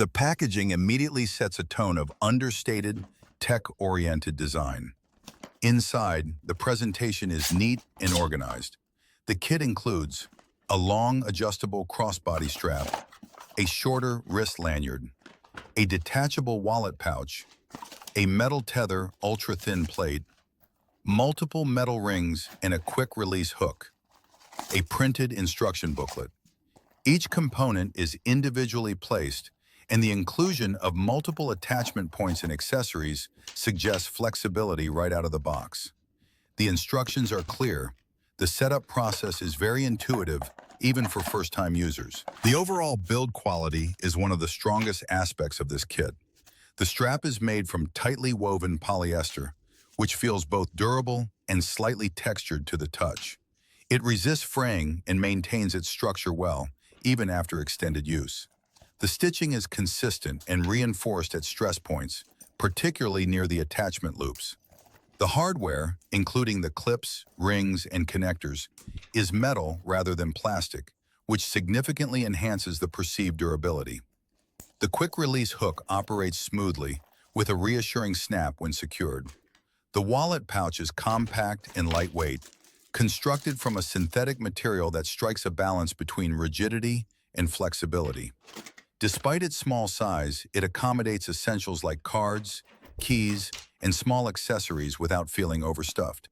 The packaging immediately sets a tone of understated, tech-oriented design. Inside, the presentation is neat and organized. The kit includes a long adjustable crossbody strap, a shorter wrist lanyard, a detachable wallet pouch, a metal tether ultra-thin plate, multiple metal rings and a quick-release hook, a printed instruction booklet. Each component is individually placed, and the inclusion of multiple attachment points and accessories suggests flexibility right out of the box. The instructions are clear. The setup process is very intuitive, even for first-time users. The overall build quality is one of the strongest aspects of this kit. The strap is made from tightly woven polyester, which feels both durable and slightly textured to the touch. It resists fraying and maintains its structure well, even after extended use. The stitching is consistent and reinforced at stress points, particularly near the attachment loops. The hardware, including the clips, rings, and connectors, is metal rather than plastic, which significantly enhances the perceived durability. The quick-release hook operates smoothly, with a reassuring snap when secured. The wallet pouch is compact and lightweight, constructed from a synthetic material that strikes a balance between rigidity and flexibility. Despite its small size, it accommodates essentials like cards, keys, and small accessories without feeling overstuffed.